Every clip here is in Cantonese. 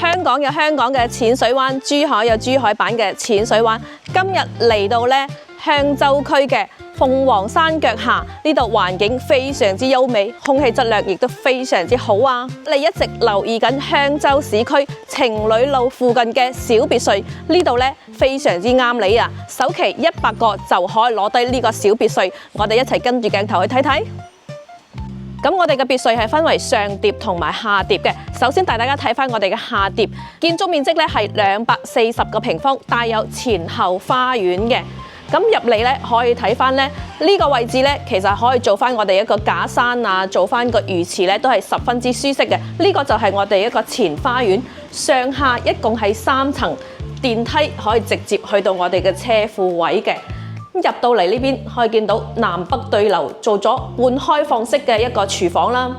香港有香港嘅淺水灣，珠海有珠海版嘅淺水灣。今日嚟到咧香洲區嘅鳳凰山腳下，呢度環境非常之優美，空氣質量亦都非常之好啊！你一直留意緊香洲市區情侶路附近嘅小別墅，呢度咧非常之啱你啊！首期100個就可以攞低呢個小別墅，我哋一齊跟住鏡頭去睇睇。咁我哋嘅別墅係分為上疊同埋下疊嘅。首先帶大家睇翻我哋嘅下疊，建築面積咧係240個平方，帶有前後花園嘅。咁入嚟咧可以睇翻咧呢個位置咧，其實可以做翻我哋一個假山啊，做翻個魚池咧都係十分之舒適嘅。呢個就係我哋一個前花園，上下一共係3層，電梯可以直接去到我哋嘅車庫位嘅。入到嚟呢邊可以見到南北對流，做咗半開放式嘅一個廚房啦。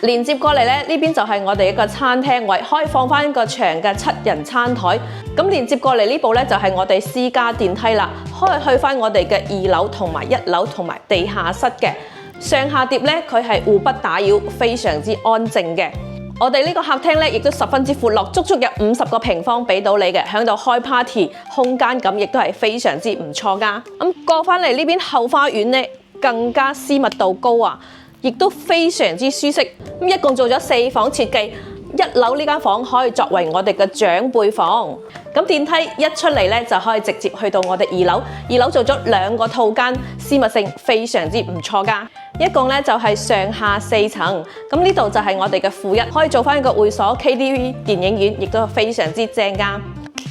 連接過嚟咧，呢邊就係我哋一個餐廳位，可以放翻一個長嘅7人餐台。咁連接過嚟呢部咧就係我哋私家電梯啦，可以去翻我哋嘅2樓同埋1樓同埋地下室嘅。上下疊咧佢係互不打擾，非常之安靜嘅。我哋呢個客廳咧，亦都十分之闊落，足足有50個平方俾到你嘅，喺度開 party， 空間感亦都係非常之唔錯噶。過翻嚟呢邊後花園咧，更加私密度高啊，亦都非常之舒適。一共做咗4房設計，1樓呢間房可以作為我哋嘅長輩房。咁電梯一出嚟咧，就可以直接去到我哋2樓。2樓做咗2個套間，私密性非常之唔錯噶。一共咧就係上下4層。咁呢度就係我哋嘅負1，可以做翻一個會所、KTV、電影院，亦都非常之正噶。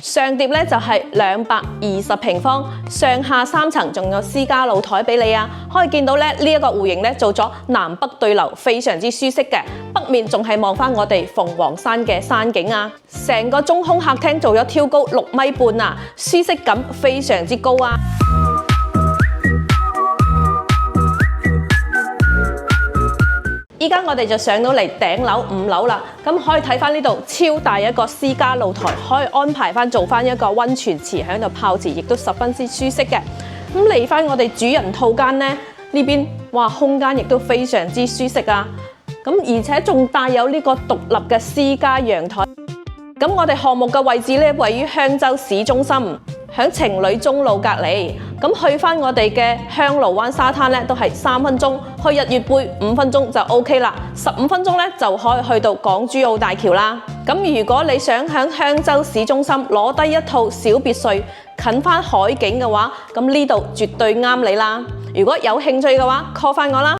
上疊咧就係220平方，上下3層，仲有私家露台俾你啊！可以見到咧呢一個戶型咧做咗南北對流，非常之舒適嘅。北面仲係望翻我哋鳳凰山嘅山景啊！成個中空客廳做咗挑高6.5米啊，舒適感非常之高啊！依家我哋就上到嚟頂樓5樓啦，咁可以睇翻呢度超大一個私家露台，可以安排翻做翻一個溫泉池喺度泡池，亦都十分之舒適嘅。咁嚟翻我哋主人套間呢，呢邊哇空間亦都非常之舒適啊！咁而且仲帶有呢個獨立嘅私家陽台。咁我哋項目嘅位置咧位於香洲市中心，響情侶中路隔離。咁去翻我哋嘅香爐灣沙灘咧，都係3分鐘；去日月貝5分鐘就 OK 啦。15分鐘咧就可以去到港珠澳大橋啦。咁如果你想響香洲市中心攞低一套小別墅，近翻海景嘅話，咁呢度絕對啱你啦。如果有興趣嘅話 ，call 翻我啦。